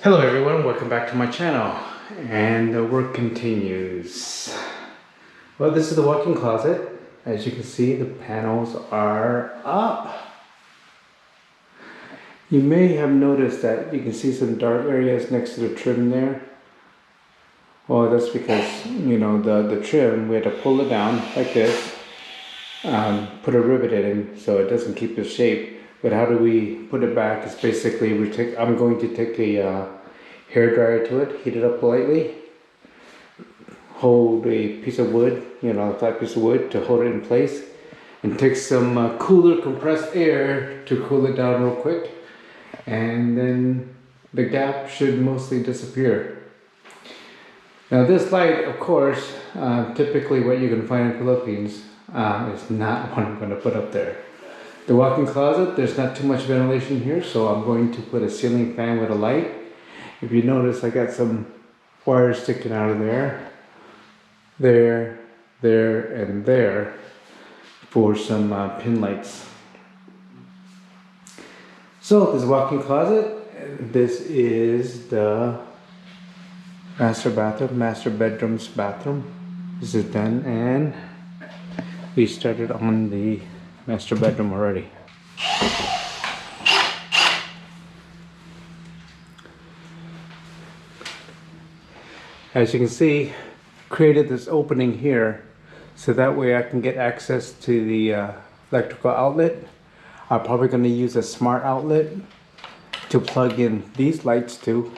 Hello everyone, welcome back to my channel, and the work continues. Well, this is the walk-in closet. As you can see, the panels are up. You may have noticed that you can see some dark areas next to the trim there. Well, that's because, you know, the trim, we had to pull it down like this, put a rivet in so it doesn't keep its shape. But how do we put it back? It's basically, I'm going to take a hair dryer to it, heat it up lightly, hold a piece of wood, you know, a flat piece of wood to hold it in place, and take some cooler compressed air to cool it down real quick, and then the gap should mostly disappear. Now this light, of course, typically what you can find in the Philippines, is not what I'm going to put up there. The walk-in closet, there's not too much ventilation here, so I'm going to put a ceiling fan with a light. If you notice, I got some wires sticking out of there, and there for some pin lights. So this is a walk-in closet. This is the master bedroom's bathroom. This is done, and we started on the master bedroom already. As you can see, created this opening here so that way I can get access to the electrical outlet. I'm probably going to use a smart outlet to plug in these lights to.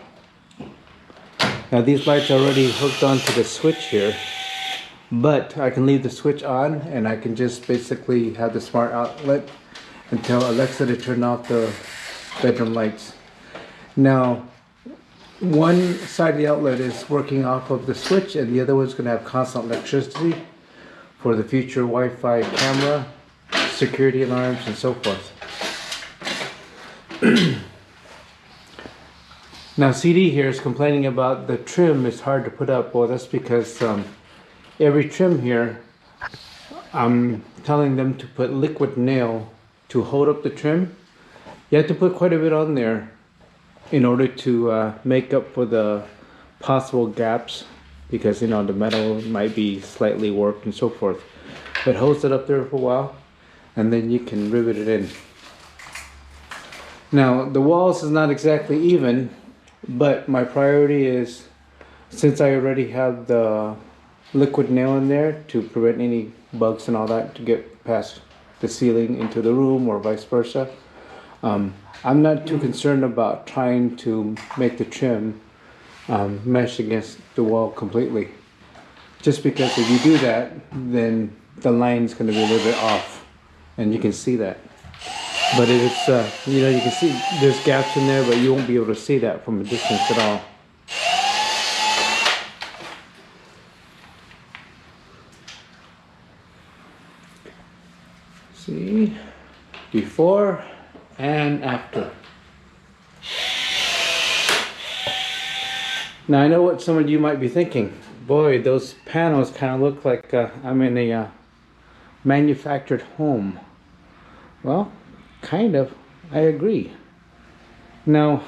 Now these lights are already hooked onto the switch here, but I can leave the switch on and I can just basically have the smart outlet and tell Alexa to turn off the bedroom lights. Now, one side of the outlet is working off of the switch and the other one's going to have constant electricity for the future Wi-Fi camera, security alarms, and so forth. Now CD here is complaining about the trim is hard to put up. Well, that's because every trim here, I'm telling them to put liquid nail to hold up the trim. You have to put quite a bit on there in order to make up for the possible gaps, because you know the metal might be slightly warped and so forth. But holds it up there for a while and then you can rivet it in. Now the walls is not exactly even, but my priority is, since I already have the liquid nail in there to prevent any bugs and all that to get past the ceiling into the room or vice versa, I'm not too concerned about trying to make the trim mesh against the wall completely. Just because if you do that, then the line is going to be a little bit off, and you can see that. But if it's, you know, you can see there's gaps in there, but you won't be able to see that from a distance at all. See, before and after. Now I know what some of you might be thinking. Boy, those panels kind of look like I'm in a manufactured home. Well, kind of. I agree. Now,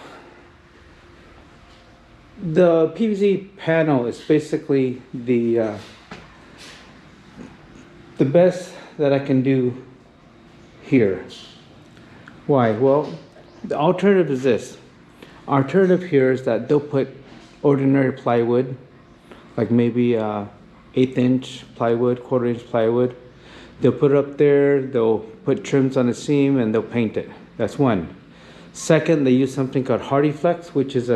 the PVC panel is basically the best that I can do here. Why? Well, the alternative is this. Alternative here is that they'll put ordinary plywood, like maybe 1/8 inch plywood, 1/4 inch plywood. They'll put it up there, they'll put trims on the seam, and they'll paint it. That's one. Second, they use something called HardieFlex, which is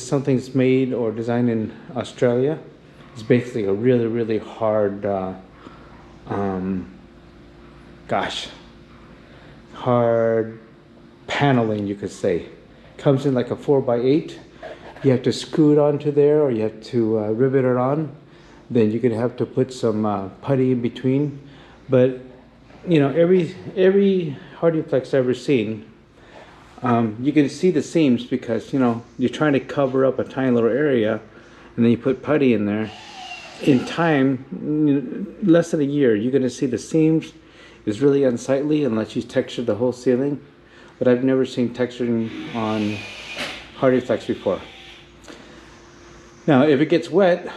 something that's made or designed in Australia. It's basically a really hard hard paneling, you could say. Comes in like a 4x8. You have to screw it onto there, or you have to rivet it on. Then you're gonna have to put some putty in between. But you know, every HardieFlex I've ever seen, you can see the seams, because you know you're trying to cover up a tiny little area, and then you put putty in there. In time, less than a year, you're gonna see the seams is really unsightly unless you texture the whole ceiling. But I've never seen texturing on HardieFlex before. Now, if it gets wet,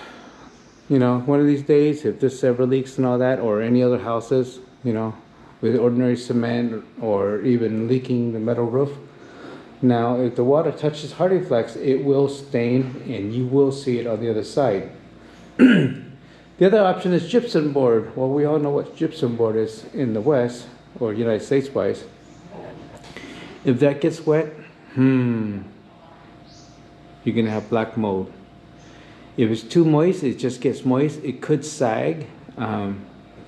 you know, one of these days, if this ever leaks and all that, or any other houses, you know, with ordinary cement or even leaking the metal roof. Now, if the water touches HardieFlex, it will stain and you will see it on the other side. The other option is gypsum board. Well, we all know what gypsum board is in the West, or United States wise. If that gets wet, you're gonna have black mold. If it's too moist, it just gets moist. It could sag,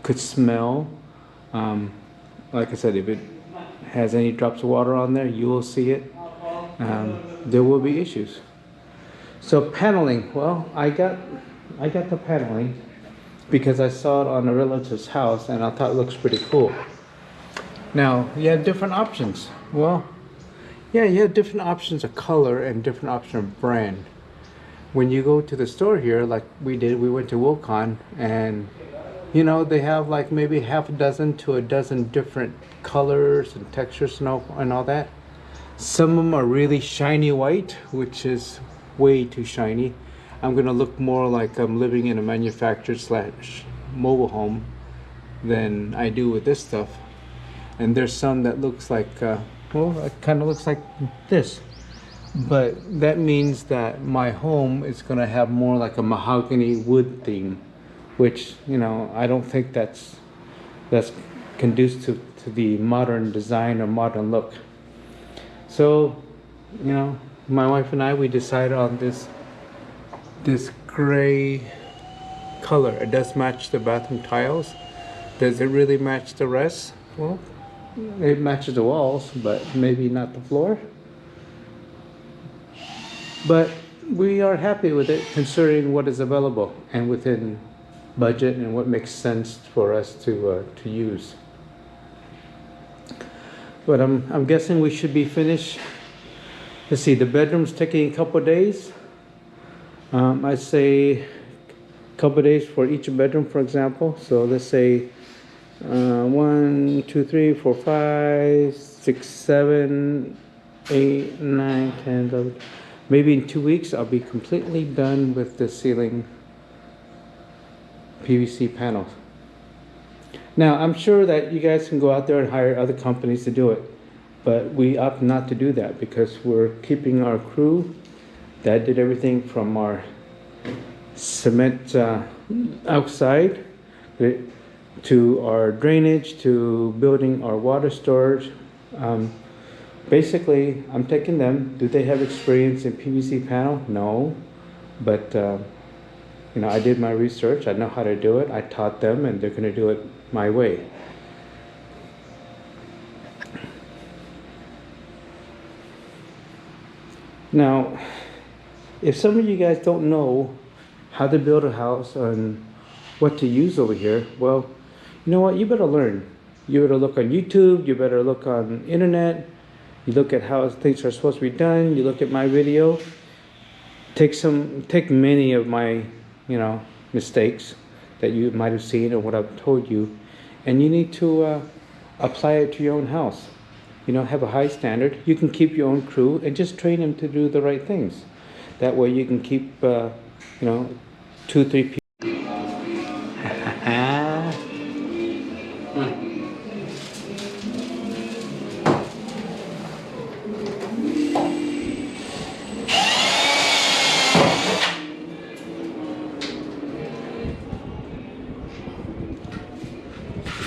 could smell. Like I said, if it has any drops of water on there, you will see it. There will be issues. So paneling, well, I got the paneling because I saw it on a relative's house and I thought it looks pretty cool. Now, you have different options. Well, yeah, you have different options of color and different options of brand. When you go to the store here, like we did, we went to Wilcon, and you know, they have like maybe half a dozen to a dozen different colors and textures and all that. Some of them are really shiny white, which is way too shiny. I'm gonna look more like I'm living in a manufactured / mobile home than I do with this stuff. And there's some that looks like, well, it kind of looks like this. But that means that my home is gonna have more like a mahogany wood theme, which, you know, I don't think that's conducive to the modern design or modern look. So, you know, my wife and I, we decided on this gray color. It does match the bathroom tiles. Does it really match the rest? Well, it matches the walls, but maybe not the floor. But we are happy with it considering what is available and within budget and what makes sense for us to use. But I'm guessing we should be finished. Let's see, the bedroom's taking a couple of days. I'd say a couple of days for each bedroom, for example. So let's say 1, 2, 3, 4, 5, 6, 7, 8, 9, 10, 11. Maybe in 2 weeks I'll be completely done with the ceiling PVC panels. Now, I'm sure that you guys can go out there and hire other companies to do it, but we opt not to do that because we're keeping our crew that did everything from our cement outside to our drainage to building our water storage. Basically, I'm taking them. Do they have experience in PVC panel? No, but you know, I did my research. I know how to do it. I taught them, and they're going to do it my way. Now, if some of you guys don't know how to build a house and what to use over here, well, you know what? You better learn. You better look on YouTube. You better look on internet. You look at how things are supposed to be done. You look at my video. Take many of my, you know, mistakes that you might have seen or what I've told you, and you need to apply it to your own house. You know, have a high standard. You can keep your own crew and just train them to do the right things. That way you can keep, you know, 2, 3 people.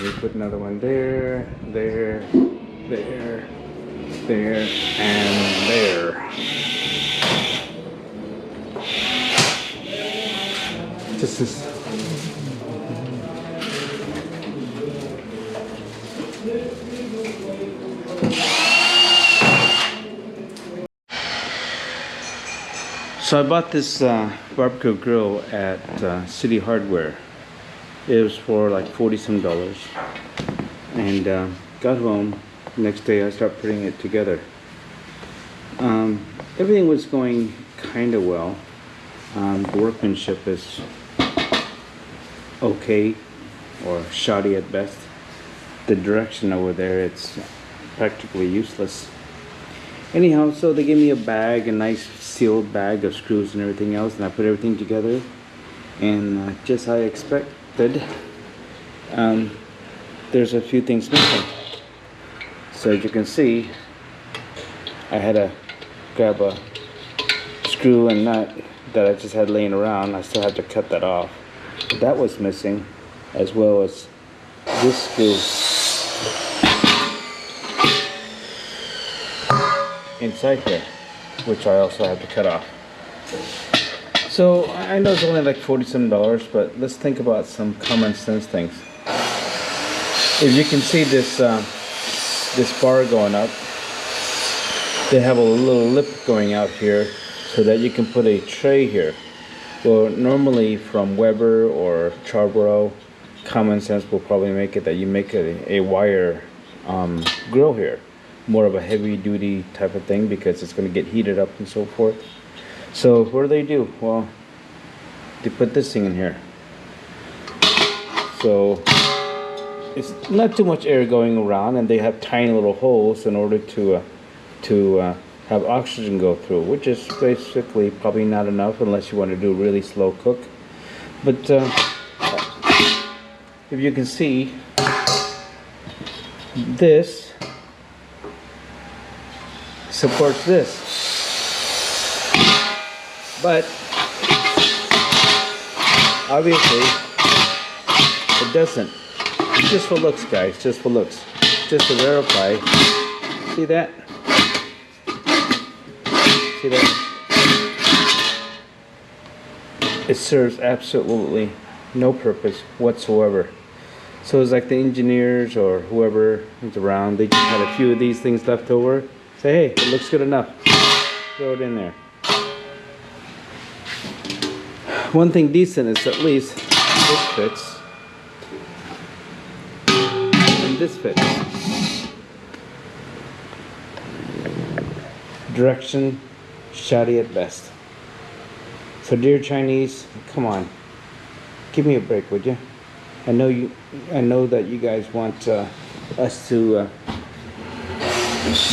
We put another one there, there, there, there, and there. This is so I bought this barbecue grill at City Hardware. It was for like $40 some, and got home. Next day I started putting it together. Everything was going kind of well. The workmanship is okay or shoddy at best. The direction over there, it's practically useless. Anyhow, so they gave me a bag, a nice sealed bag of screws and everything else, and I put everything together. And just how I expected, there's a few things missing. So as you can see, I had to grab a screw and nut that I just had laying around. I still had to cut that off. That was missing, as well as this screw inside here, which I also have to cut off. So I know it's only like $40-some, but let's think about some common sense things. If you can see this this bar going up, they have a little lip going out here so that you can put a tray here. Well, normally from Weber or Charborough, common sense will probably make it that you make a wire grill here, more of a heavy duty type of thing, because it's going to get heated up and so forth. So what do? Well, they put this thing in here, so it's not too much air going around, and they have tiny little holes in order to have oxygen go through, which is basically probably not enough unless you want to do a really slow cook. But if you can see, this supports this, but obviously it doesn't. It's just for looks, guys, just for looks, just to verify. See that? See that? It serves absolutely no purpose whatsoever. So it's like the engineers or whoever is around, they just had a few of these things left over. Say, hey, it looks good enough. Throw it in there. One thing decent is at least this fits. And this fits. Direction shoddy at best. So dear Chinese, come on. Give me a break, would you? I know that you guys want us to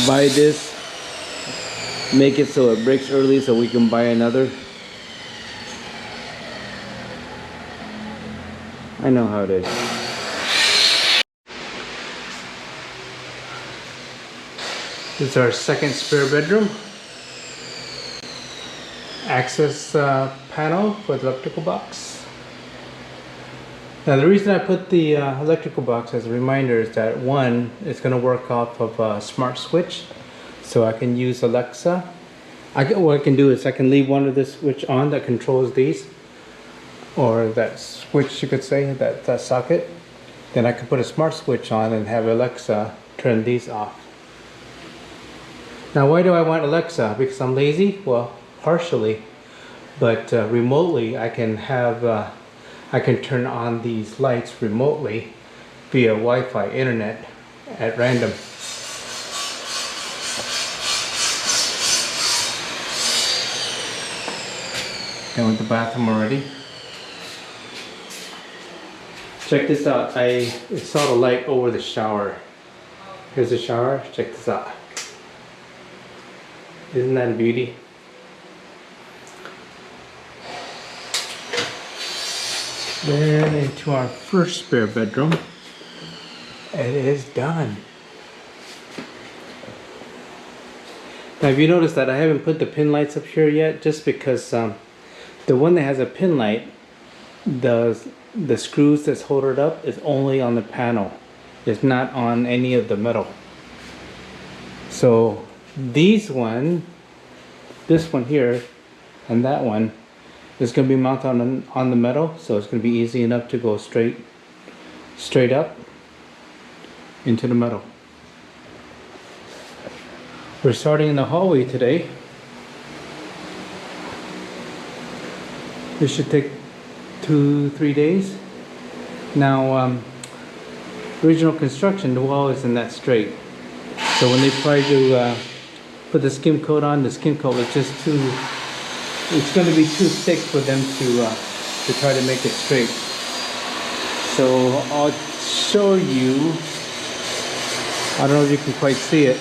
buy this, make it so it breaks early so we can buy another. I know how it is. This is our second spare bedroom. Access panel for the electrical box. Now the reason I put the electrical box as a reminder is that one, it's going to work off of a smart switch, so I can use Alexa. What I can do is I can leave one of this switch on that controls these, or that switch you could say, that socket. Then I can put a smart switch on and have Alexa turn these off. Now why do I want Alexa? Because I'm lazy? Well, partially, but remotely I can have I can turn on these lights remotely via Wi-Fi internet at random. Done with the bathroom already. Check this out. I saw the light over the shower. Here's the shower. Check this out. Isn't that a beauty? Then into our first spare bedroom. It is done. Now if you notice that I haven't put the pin lights up here yet, just because the one that has a pin light, the screws that's hold it up is only on the panel. It's not on any of the metal. So this one here, and that one is going to be mounted on the metal, so it's going to be easy enough to go straight up into the metal. We're starting in the hallway today. This should take 2-3 days. Now, original construction, the wall isn't that straight. So when they try to put the skim coat on, the skim coat is just too, it's going to be too thick for them to try to make it straight. So I'll show you, I don't know if you can quite see it,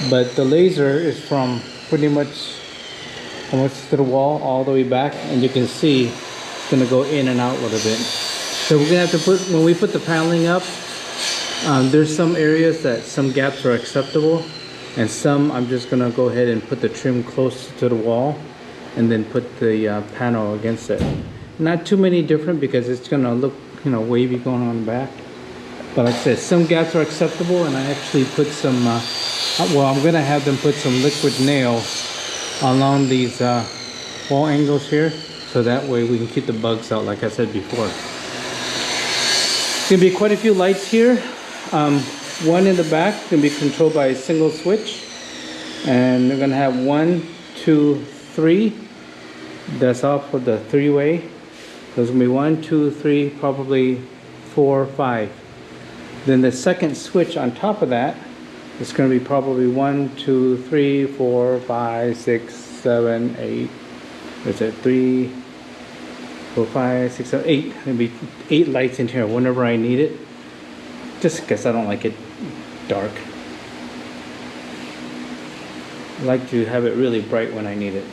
But the laser is from pretty much almost to the wall all the way back, and you can see it's gonna go in and out a little bit. So we're gonna have to put, when we put the paneling up, there's some areas that some gaps are acceptable, and some I'm just gonna go ahead and put the trim close to the wall and then put the panel against it. Not too many different because it's gonna look, you know, wavy going on the back. But like I said, some gaps are acceptable, and I actually put some, well, I'm gonna have them put some liquid nail along these wall angles here, so that way we can keep the bugs out, like I said before. There's gonna be quite a few lights here. One in the back can be controlled by a single switch, and they're gonna have 1, 2, 3. That's all for the three-way. There's gonna be 1, 2, 3, probably 4, 5. Then the second switch on top of that is going to be probably 1, 2, 3, 4, 5, 6, 7, 8. There's a 3, 4, 5, 6, 7, 8. There'll be 8 lights in here whenever I need it. Just because I don't like it dark. I like to have it really bright when I need it.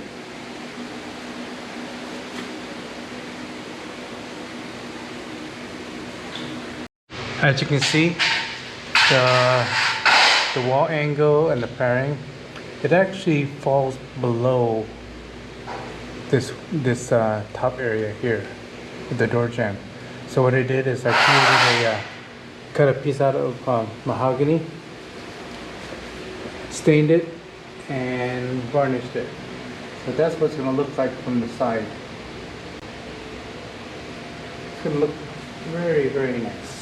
As you can see, the wall angle and the pairing, it actually falls below this top area here with the door jamb. So what I did is I cut a piece out of mahogany, stained it, and varnished it. So that's what it's going to look like from the side. It's going to look very, very nice.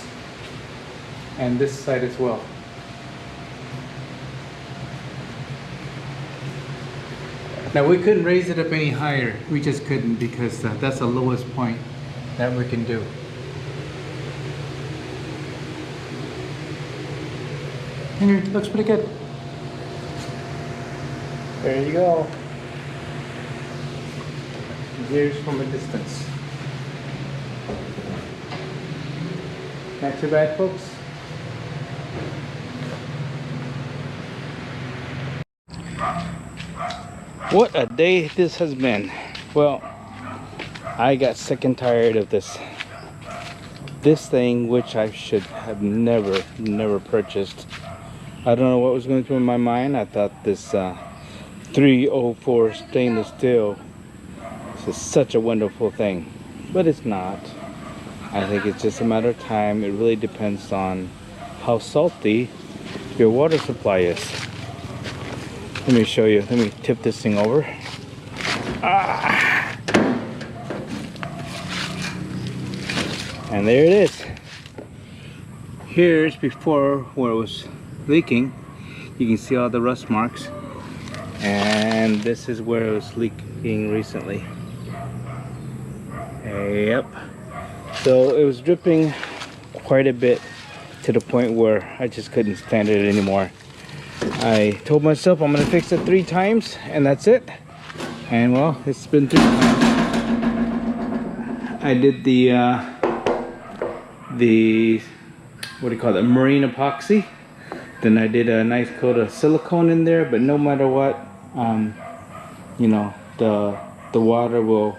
And this side as well. Now we couldn't raise it up any higher. We just couldn't, because that's the lowest point that we can do. And it looks pretty good. There you go. Here's from a distance. Not too bad, folks. What a day this has been. Well, I got sick and tired of this thing, which I should have never purchased. I don't know what was going through my mind. I thought this 304 stainless steel is such a wonderful thing, but it's not. I think it's just a matter of time. It really depends on how salty your water supply is. Let me show you. Let me tip this thing over. Ah. And there it is. Here's before where it was leaking. You can see all the rust marks. And this is where it was leaking recently. Yep. So it was dripping quite a bit, to the point where I just couldn't stand it anymore. I told myself I'm gonna fix it 3 times and that's it. And well, it's been 3 times. I did the what do you call it, marine epoxy. Then I did a nice coat of silicone in there, but no matter what, you know, the water will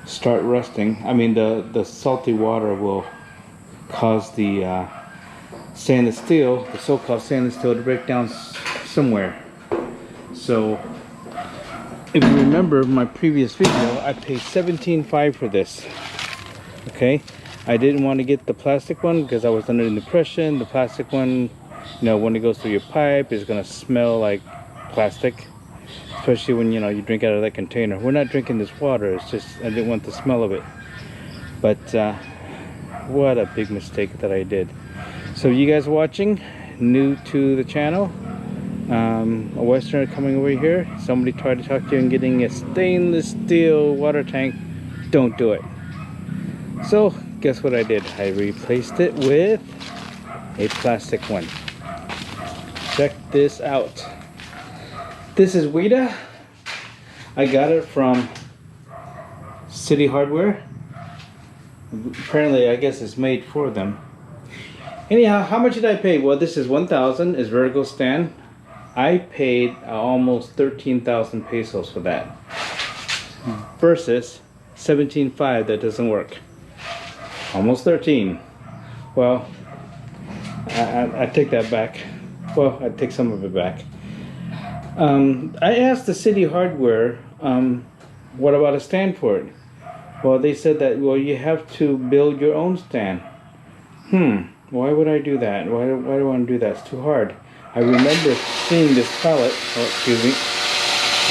start rusting. I mean, the salty water will cause the stainless steel, the so-called stainless steel, to break down somewhere. So if you remember my previous video, I paid $17.5 for this. Okay, I didn't want to get the plastic one because I was under the impression the plastic one, you know, when it goes through your pipe, is gonna smell like plastic, especially when, you know, you drink out of that container. We're not drinking this water, it's just I didn't want the smell of it. But what a big mistake that I did. So you guys watching, new to the channel, a Westerner coming over here, somebody tried to talk to you and getting a stainless steel water tank, don't do it. So guess what I did? I replaced it with a plastic one. Check this out. This is Weta. I got it from City Hardware. Apparently, I guess it's made for them. Anyhow, how much did I pay? Well, this is 1,000. It's vertical stand. I paid almost 13,000 pesos for that versus 17.5 that doesn't work. Almost 13. Well, I take that back. Well, I take some of it back. I asked the City Hardware, what about a stand for it? Well, they said that, well, you have to build your own stand. Why would I do that? Why do I want to do that? It's too hard. I remember seeing this pallet, oh, excuse me,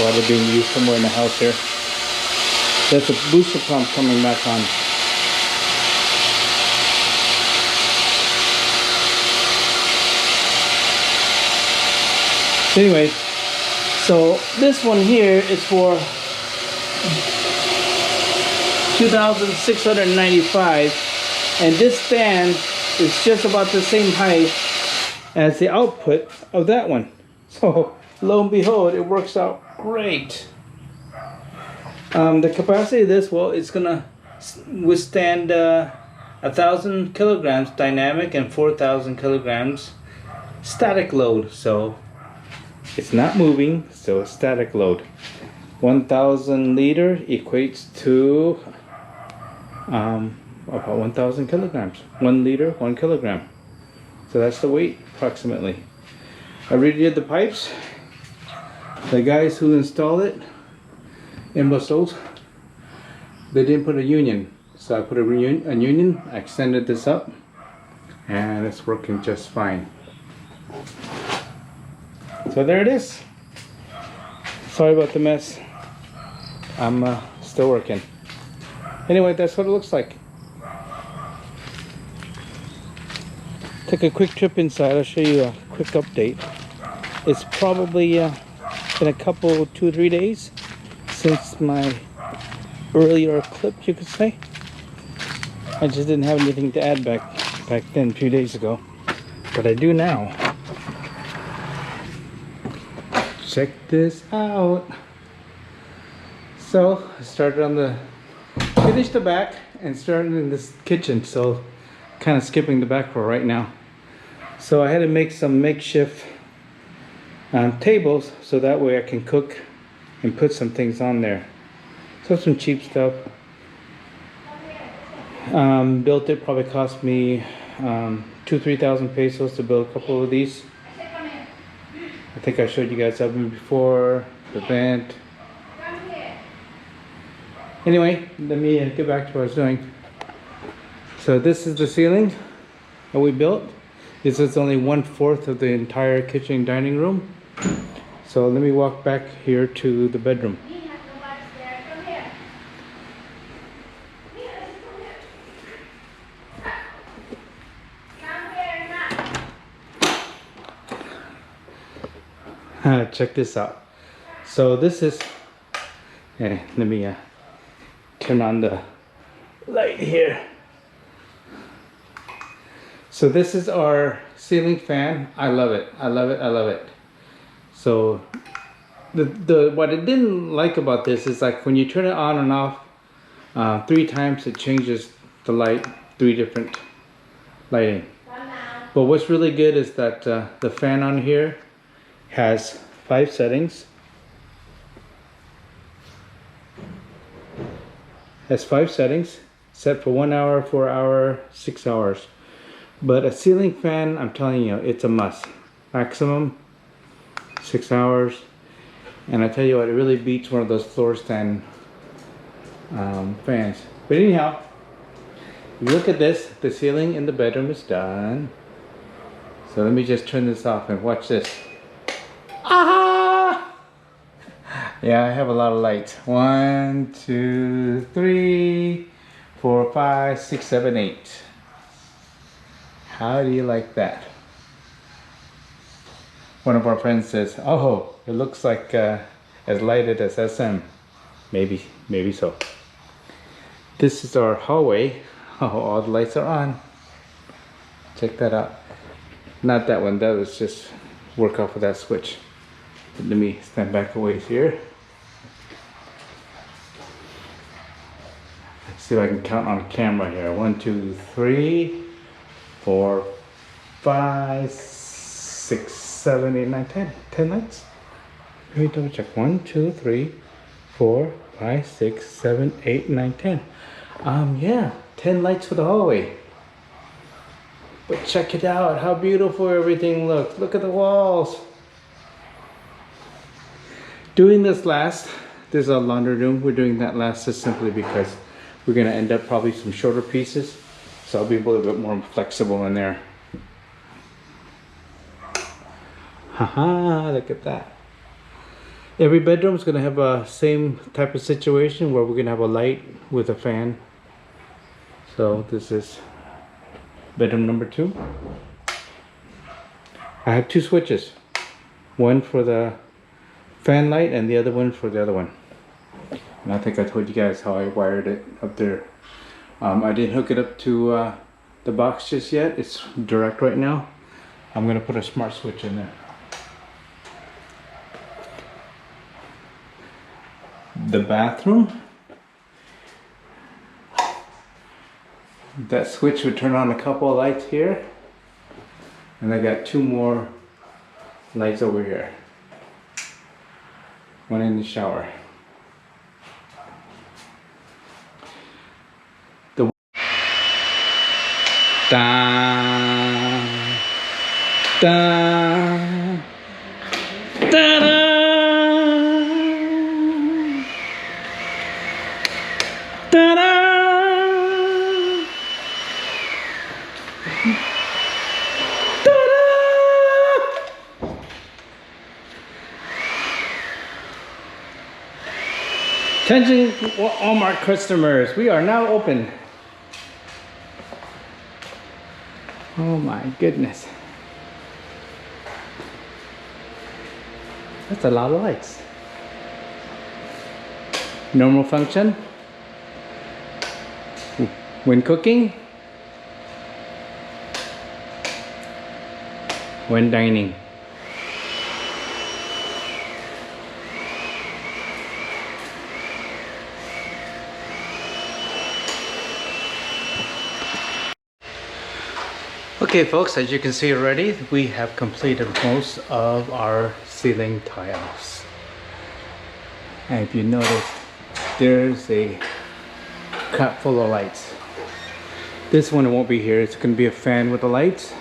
water being used somewhere in the house here. That's a booster pump coming back on. Anyway, so this one here is for 2,695, and this stand is just about the same height as the output of that one. So lo and behold, it works out great. The capacity of this, well, it's gonna withstand 1,000 kilograms dynamic and 4,000 kilograms static load. So it's not moving, so it's static load. 1,000 liter equates to about 1,000 kilograms. 1 liter, 1 kilogram. So that's the weight approximately. I redid the pipes. The guys who installed it in Brussels, they didn't put a union. So I put a union, I extended this up, and it's working just fine. So there it is. Sorry about the mess. I'm still working. Anyway, that's what it looks like. Take a quick trip inside. I'll show you a quick update. It's probably been a couple, 2 or 3 days since my earlier clip, you could say. I just didn't have anything to add back then, a few days ago, but I do now. Check this out. So I started on the, finished the back and started in this kitchen. So kind of skipping the back for right now. So I had to make some makeshift tables so that way I can cook and put some things on there. So some cheap stuff. Built it, probably cost me 2,000-3,000 pesos to build a couple of these. I think I showed you guys something before, the vent. Anyway, let me get back to what I was doing. So this is the ceiling that we built. This is only 1/4 of the entire kitchen dining room. So let me walk back here to the bedroom. Check this out. So this is, let me turn on the light here. So this is our ceiling fan. I love it. I love it. I love it. So the what I didn't like about this is like when you turn it on and off 3 times, it changes the light, 3 different lighting. But what's really good is that the fan on here has 5 settings. Has 5 settings, set for 1 hour, 4 hour, 6 hours. But a ceiling fan, I'm telling you, it's a must. Maximum 6 hours. And I tell you what, it really beats one of those floor stand fans. But anyhow, if you look at this, the ceiling in the bedroom is done. So let me just turn this off and watch this. Ah! Yeah, I have a lot of lights. 1, 2, 3, 4, 5, 6, 7, 8. How do you like that? One of our friends says, "Oh, it looks like as lighted as SM." Maybe so. This is our hallway. Oh, all the lights are on. Check that out. Not that one. That was just work off of that switch. But let me stand back a ways here. Let's see if I can count on camera here. 1, 2, 3, 4, 5, 6, 7, 8, 9, 10. 10 lights? Let me double check. 1, 2, 3, 4, 5, 6, 7, 8, 9, 10. Yeah, 10 lights for the hallway. But check it out, how beautiful everything looks. Look at the walls. Doing this last, there's a laundry room. We're doing that last just simply because we're gonna end up probably some shorter pieces. So I'll be a little bit more flexible in there. Haha, look at that. Every bedroom is gonna have a same type of situation where we're gonna have a light with a fan. So this is bedroom number 2. I have 2 switches. One for the fan light and the other one for the other one. And I think I told you guys how I wired it up there. I didn't hook it up to the box just yet. It's direct right now. I'm gonna put a smart switch in there. The bathroom. That switch would turn on a couple of lights here. And I got 2 more lights over here. One in the shower. The da da da da. Attention Walmart customers, we are now open. Oh my goodness. That's a lot of lights. Normal function. When cooking. When dining. Okay folks, as you can see already, we have completed most of our ceiling tiles. And if you notice, there's a cup full of lights. This one won't be here, it's going to be a fan with the lights.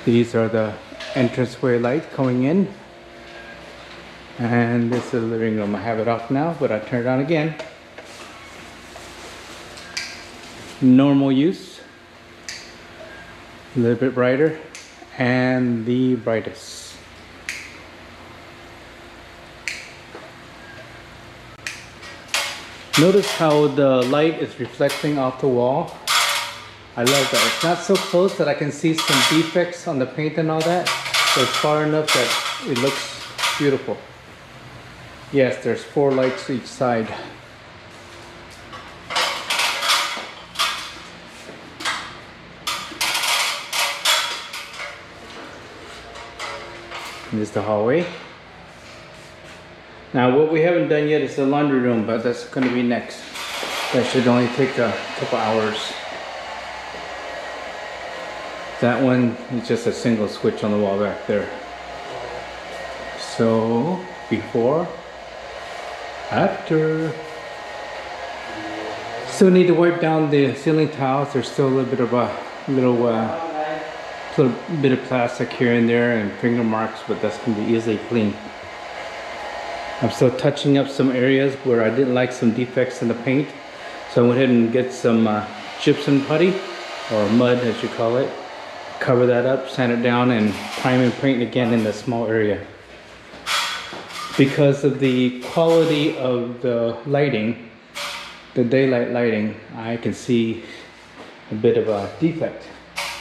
These are the entranceway lights coming in. And this is the living room. I have it off now, but I turn it on again. Normal use, a little bit brighter, and the brightest. Notice how the light is reflecting off the wall. I love that. It's not so close that I can see some defects on the paint and all that, but it's far enough that it looks beautiful. Yes, there's 4 lights each side. This is the hallway. Now what we haven't done yet is the laundry room, but that's going to be next. That should only take a couple hours. That one is just a single switch on the wall back there. So before, after. Still need to wipe down the ceiling tiles. There's still a little bit of a little bit of plastic here and there and finger marks, but that's going to be easily cleaned. I'm still touching up some areas where I didn't like some defects in the paint, so I went ahead and get some gypsum putty, or mud as you call it. Cover that up, sand it down, and prime and paint again in the small area. Because of the quality of the lighting, the daylight lighting, I can see a bit of a defect.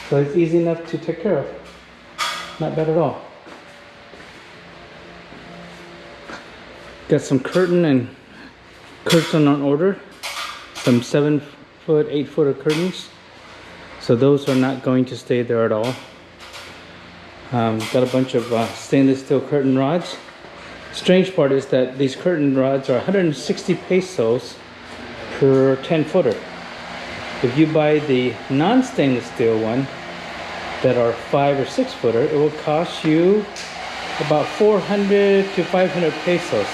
So it's easy enough to take care of. Not bad at all. Got some curtain on order. Some 7-foot, 8-foot curtains. So those are not going to stay there at all. Got a bunch of stainless steel curtain rods. Strange part is that these curtain rods are 160 pesos per 10-footer. If you buy the non-stainless steel one, that are 5 or 6 footer, it will cost you about 400 to 500 pesos.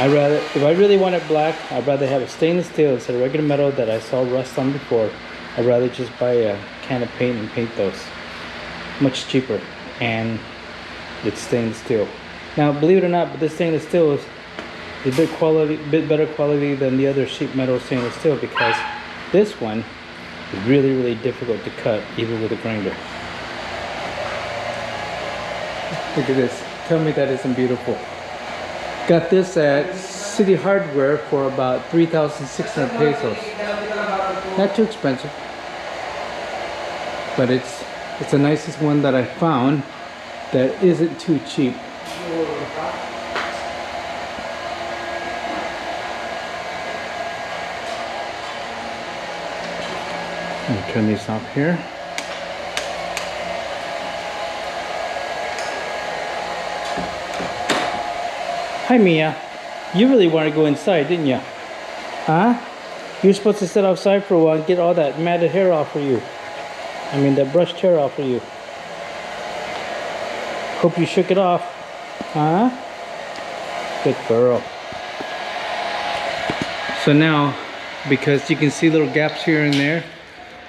If I really want it black, I'd rather have a stainless steel instead of regular metal that I saw rust on before. I'd rather just buy a can of paint and paint those. Much cheaper, and it's stainless steel. Now, believe it or not, but this stainless steel is a bit better quality than the other sheet metal stainless steel, because this one is really difficult to cut, even with a grinder. Look at this. Tell me that isn't beautiful. Got this at City Hardware for about 3,600 pesos. Not too expensive, but it's the nicest one that I found that isn't too cheap. Let me turn these off here. Hi Mia, you really want to go inside, didn't you? Huh? You were supposed to sit outside for a while and get all that matted hair off of you. I mean, that brushed hair off of you. Hope you shook it off. Huh? Good girl. So now, because you can see little gaps here and there,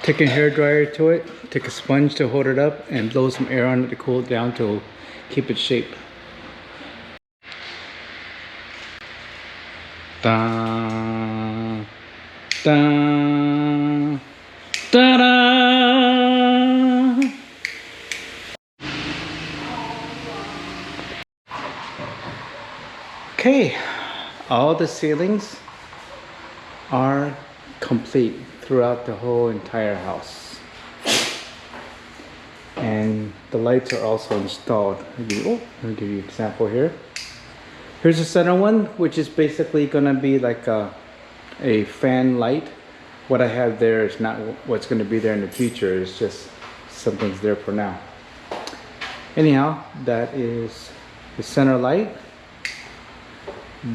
take a hair dryer to it, take a sponge to hold it up, and blow some air on it to cool it down to keep its shape. Da, da, da, da. Okay, all the ceilings are complete throughout the whole entire house, and the lights are also installed. Let me give you an example here. Here's the center one, which is basically gonna be like a fan light. What I have there is not what's gonna be there in the future. It's just something's there for now. Anyhow, that is the center light.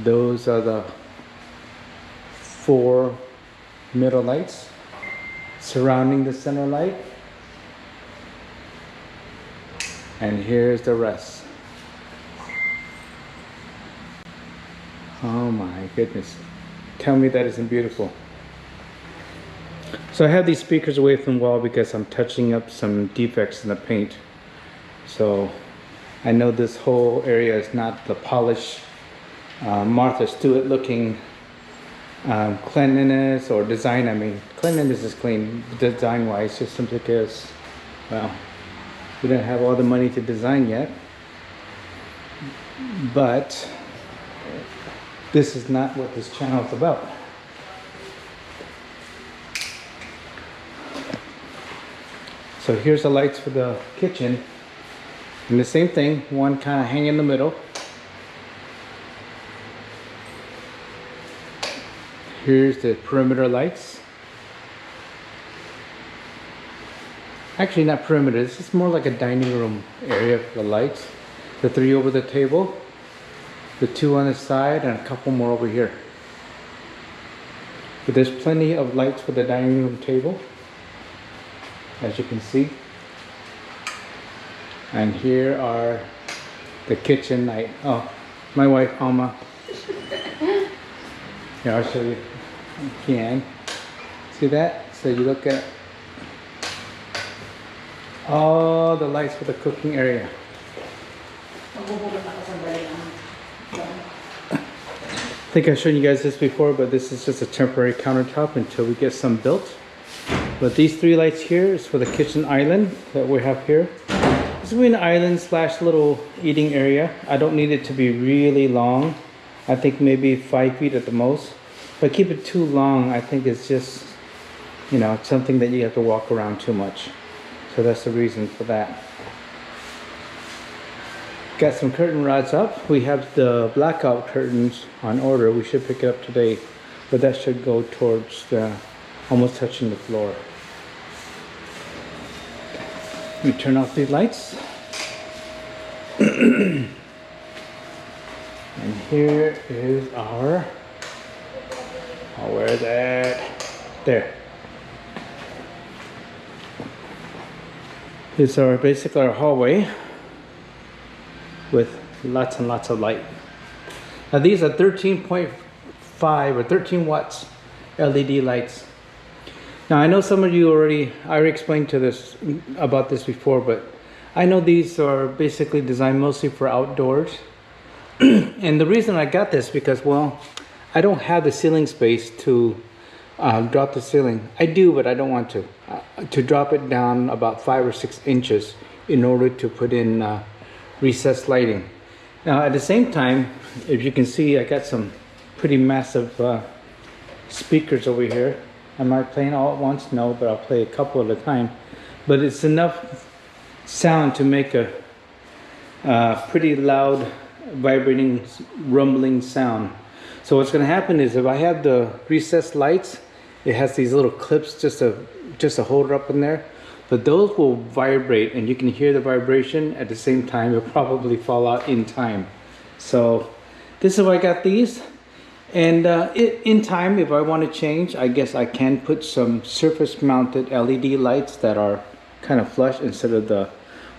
Those are the 4 middle lights surrounding the center light. And here's the rest. Oh my goodness. Tell me that isn't beautiful. So I have these speakers away from the wall because I'm touching up some defects in the paint. So I know this whole area is not the polished Martha Stewart looking cleanliness or design. I mean, cleanliness is clean, design wise, just simply because, well, we don't have all the money to design yet. But this is not what this channel is about. So here's the lights for the kitchen. And the same thing, one kind of hang in the middle. Here's the perimeter lights. Actually not perimeter, this is more like a dining room area for the lights. The 3 over the table, the 2 on the side, and a couple more over here. But there's plenty of lights for the dining room table, as you can see. And here are the kitchen light. Oh, my wife, Alma. Here, I'll show you. You can. See that? So you look at all the lights for the cooking area. I think I've shown you guys this before, but this is just a temporary countertop until we get some built. But these 3 lights here is for the kitchen island that we have here. This will be an island slash little eating area. I don't need it to be really long. I think maybe 5 feet at the most. If I keep it too long, I think it's just, you know, it's something that you have to walk around too much. So that's the reason for that. Got some curtain rods up. We have the blackout curtains on order. We should pick it up today, but that should go towards the, almost touching the floor. Let me turn off these lights. And here is our, oh, where is that? There. Here's our basically our hallway with lots and lots of light. Now these are 13.5 or 13 watts LED lights. Now I know some of you I already explained about this before, but I know these are basically designed mostly for outdoors. And the reason I got this because, well, I don't have the ceiling space to drop the ceiling. I do, but I don't want to drop it down about 5 or 6 inches in order to put in recessed lighting. Now at the same time, if you can see, I got some pretty massive speakers over here. Am I playing all at once? No, but I'll play a couple at a time. But it's enough sound to make a pretty loud, vibrating, rumbling sound. So what's going to happen is if I have the recessed lights, it has these little clips just to hold it up in there. But those will vibrate, and you can hear the vibration at the same time. It'll probably fall out in time. So this is why I got these. And in time, if I want to change, I guess I can put some surface mounted LED lights that are kind of flush instead of the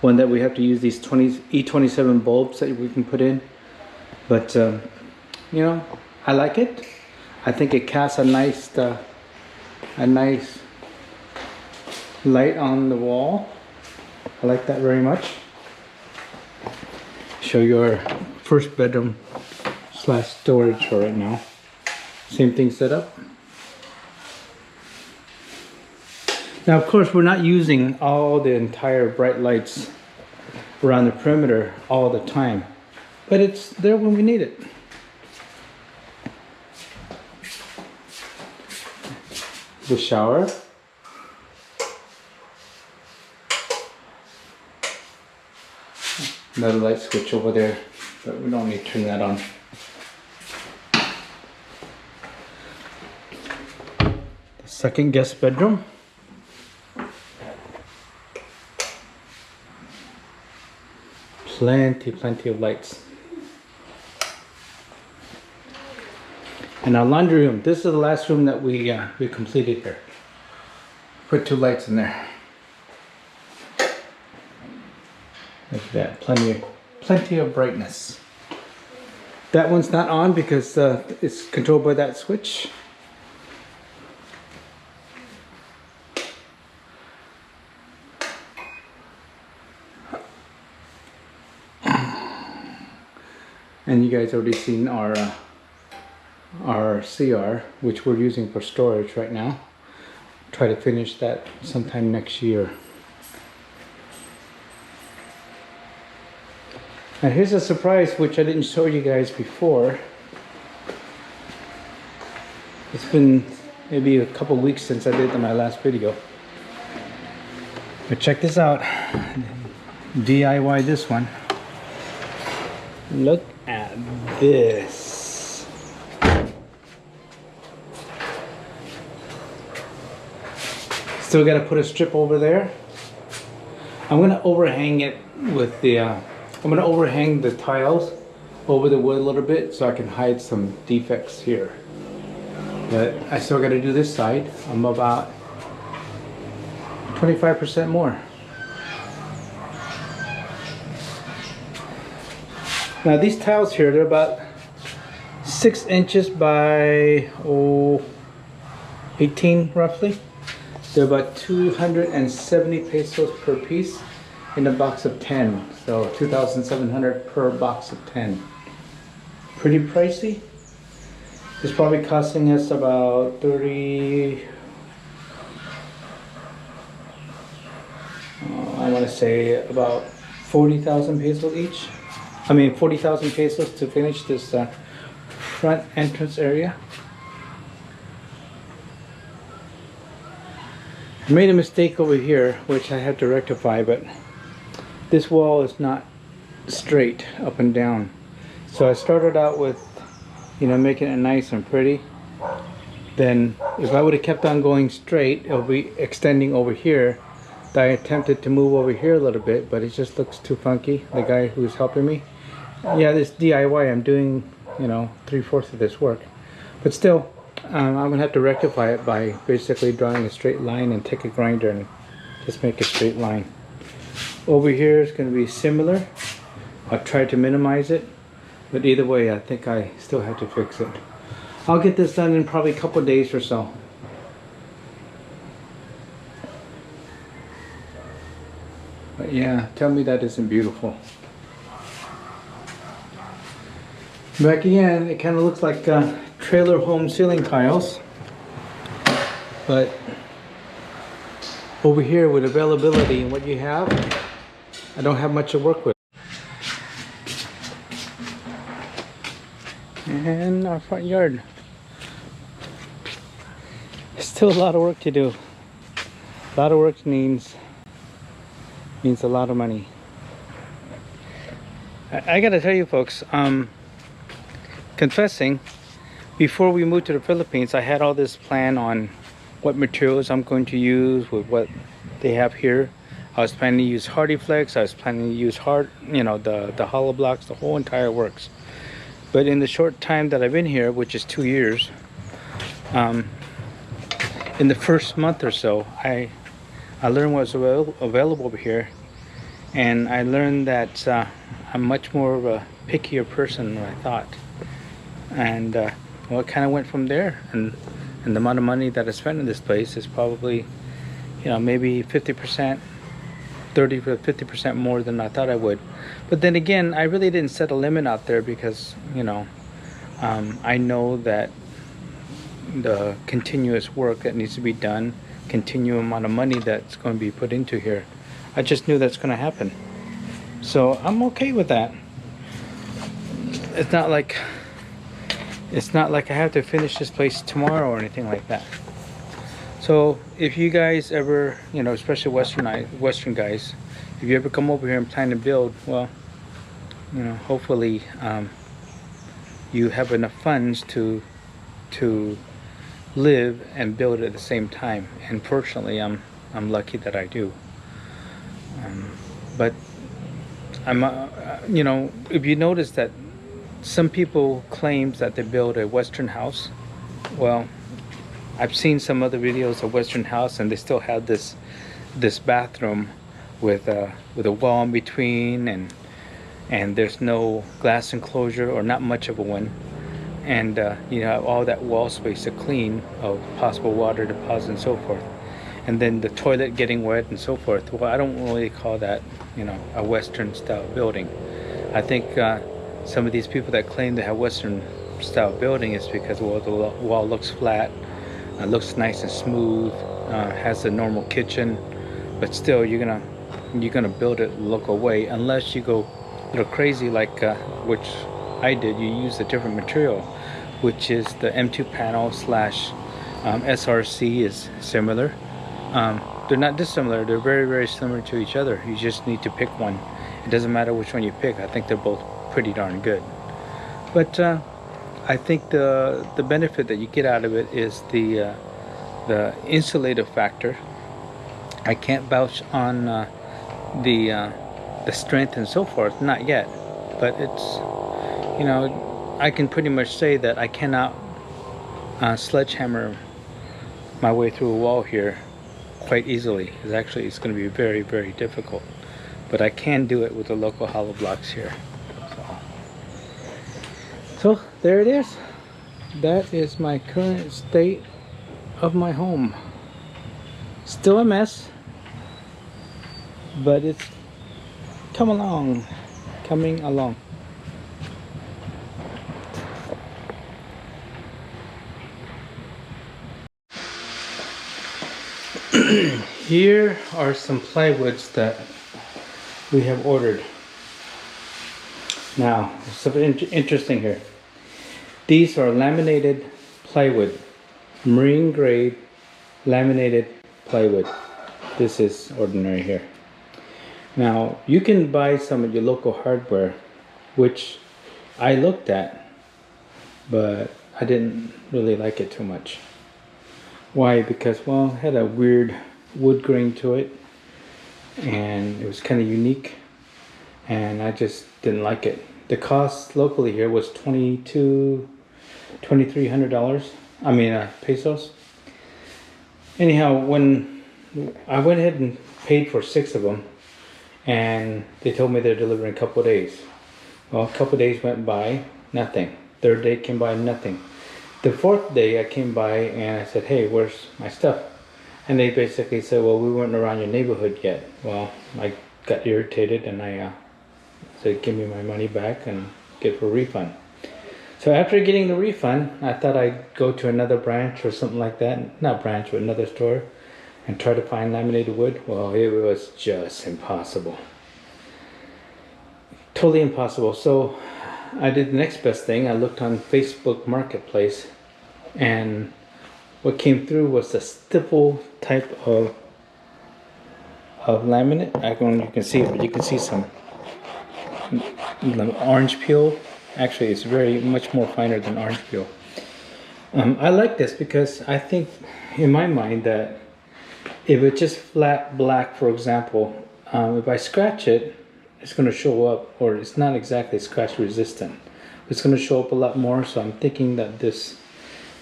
one that we have to use these E27 bulbs that we can put in. But you know, I like it. I think it casts a nice light on the wall. I like that very much. Show your first bedroom / storage for right now. Same thing set up. Now of course we're not using all the entire bright lights around the perimeter all the time, but it's there when we need it. The shower. Another light switch over there, but we don't need to turn that on. The second guest bedroom. Plenty of lights. And our laundry room. This is the last room that we completed here. Put 2 lights in there. Look at that, plenty of brightness. That one's not on because it's controlled by that switch. And you guys already seen our CR, which we're using for storage right now. Try to finish that sometime next year. And here's a surprise which I didn't show you guys before. It's been maybe a couple weeks since I did my last video. But check this out. DIY this one. Look at this. Still got to put a strip over there. I'm going to overhang it with the I'm going to overhang the tiles over the wood a little bit so I can hide some defects here. But I still got to do this side. I'm about 25% more. Now these tiles here, they're about 6 inches by 18 roughly. They're about 270 pesos per piece in a box of 10. So 2,700 per box of 10. Pretty pricey. It's probably costing us about 30, I want to say about 40,000 pesos each. I mean 40,000 pesos to finish this front entrance area. I made a mistake over here which I had to rectify, but this wall is not straight up and down. So I started out with, you know, making it nice and pretty. Then if I would have kept on going straight, it'll be extending over here. I attempted to move over here a little bit, but it just looks too funky. The guy who's helping me, yeah, this DIY, I'm doing, you know, 3/4 of this work. But still, I'm gonna have to rectify it by basically drawing a straight line and take a grinder and just make a straight line. Over here is going to be similar. I'll try to minimize it, but either way I think I still have to fix it. I'll get this done in probably a couple days or so. But yeah, tell me that isn't beautiful. Back again, it kind of looks like trailer home ceiling tiles, but over here with availability and what you have, I don't have much to work with. And our front yard. Still a lot of work to do. A lot of work means a lot of money. I gotta tell you folks, confessing, before we moved to the Philippines, I had all this plan on what materials I'm going to use with what they have here. I was planning to use Hardy Flex, I was planning to use the hollow blocks, the whole entire works. But in the short time that I've been here, which is 2 years, in the first month or so, I learned what's available over here, and I learned that I'm much more of a pickier person than I thought. And well, it kind of went from there, and the amount of money that I spent in this place is probably, maybe 50%, 30 to 50% more than I thought I would. But then again, I really didn't set a limit out there because, I know that the continuous work that needs to be done, continual amount of money that's going to be put into here, I just knew that's going to happen. So I'm okay with that. It's not like I have to finish this place tomorrow or anything like that. So if you guys ever, especially Western guys, if you ever come over here and plan to build, well, hopefully you have enough funds to live and build at the same time. And fortunately, I'm lucky that I do. But I'm, if you notice that some people claim that they build a Western house, well, I've seen some other videos of Western house, and they still have this bathroom with a wall in between, and there's no glass enclosure or not much of a one, and you have all that wall space to clean of possible water deposit and so forth, and then the toilet getting wet and so forth. Well, I don't really call that a Western style building. I think some of these people that claim they have Western style building is because, well, the wall looks flat, looks nice and smooth, has a normal kitchen, but still you're gonna build it the local way, unless you go a little crazy like which I did. You use a different material, which is the M2 panel slash SRC is similar. They're not dissimilar, they're very, very similar to each other. You just need to pick one. It doesn't matter which one you pick. I think they're both pretty darn good. But I think the benefit that you get out of it is the insulative factor. I can't vouch on the strength and so forth, not yet, but it's, I can pretty much say that I cannot sledgehammer my way through a wall here quite easily. It's going to be very, very difficult, but I can do it with the local hollow blocks here. So there it is. That is my current state of my home. Still a mess, but it's coming along. Here are some plywoods that we have ordered. Now, something interesting here. These are laminated plywood, marine grade laminated plywood. This is ordinary here. Now, you can buy some at your local hardware, which I looked at, but I didn't really like it too much. Why? Because, well, it had a weird wood grain to it, and it was kind of unique, and I just didn't like it. The cost locally here was $2,300. I mean, pesos. Anyhow, when I went ahead and paid for 6 of them, and they told me they're delivering a couple of days. Well, a couple of days went by, nothing. Third day came by, nothing. The fourth day I came by and I said, hey, where's my stuff? And they basically said, well, we weren't around your neighborhood yet. Well, I got irritated and I said, give me my money back and get a refund. So after getting the refund, I thought I'd go to another branch or something like that. Not branch, but another store and try to find laminated wood. Well, it was just impossible. Totally impossible. So I did the next best thing. I looked on Facebook Marketplace, and what came through was the stipple type of laminate. I don't know if you can see it, but you can see some orange peel. Actually, it's very much more finer than orange peel. I like this because I think, in my mind, that if it's just flat black, for example, if I scratch it, it's going to show up, or it's not exactly scratch resistant. It's going to show up a lot more, so I'm thinking that this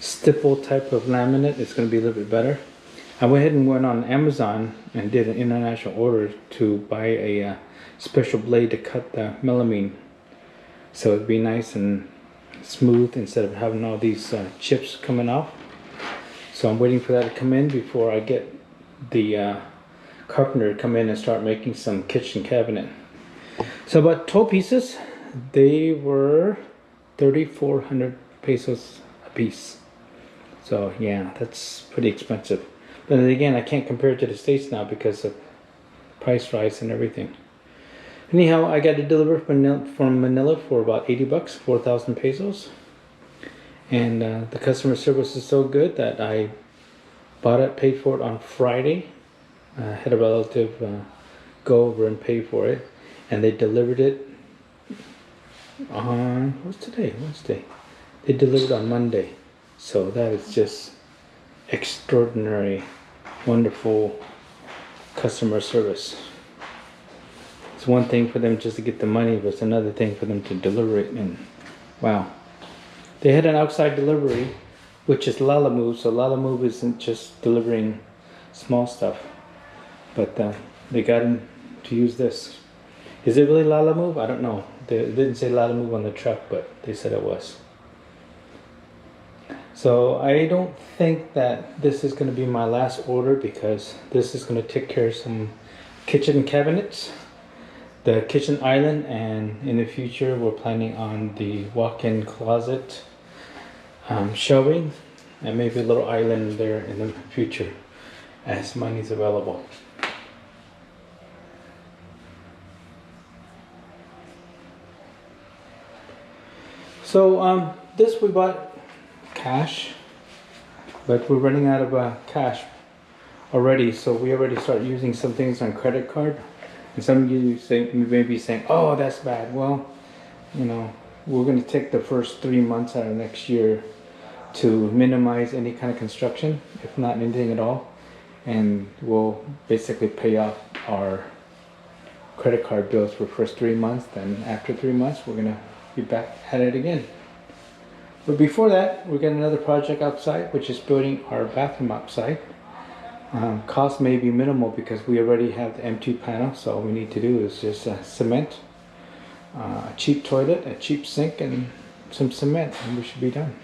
stipple type of laminate is going to be a little bit better. I went ahead and went on Amazon and did an international order to buy a special blade to cut the melamine, so it'd be nice and smooth instead of having all these chips coming off. So I'm waiting for that to come in before I get the carpenter to come in and start making some kitchen cabinet. So about 12 pieces, they were 3,400 pesos a piece. So yeah, that's pretty expensive. But then again, I can't compare it to the States now because of price rise and everything. Anyhow, I got it delivered from Manila for about 80 bucks, 4,000 pesos. And the customer service is so good that I bought it, paid for it on Friday. I had a relative go over and pay for it. And they delivered it on, what's today? Wednesday. They delivered on Monday. So that is just extraordinary, wonderful customer service. It's one thing for them just to get the money, but it's another thing for them to deliver it. And wow. They had an outside delivery, which is Lalamove. So Lalamove isn't just delivering small stuff, but they got him to use this. Is it really Lalamove? I don't know. They didn't say Lalamove on the truck, but they said it was. So I don't think that this is going to be my last order, because this is going to take care of some kitchen cabinets, the kitchen island, and in the future we're planning on the walk-in closet shelving, and maybe a little island there in the future as money's available. So this we bought cash, but we're running out of cash already, so we already start using some things on credit card. And some of you may be saying, oh, that's bad. Well, you know, we're going to take the first 3 months out of next year to minimize any kind of construction, if not anything at all, and we'll basically pay off our credit card bills for the first 3 months. Then after 3 months, we're going to be back at it again. But before that, we got another project outside, which is building our bathroom outside. Cost may be minimal because we already have the M2 panel, so all we need to do is just cement, a cheap toilet, a cheap sink, and some cement, and we should be done.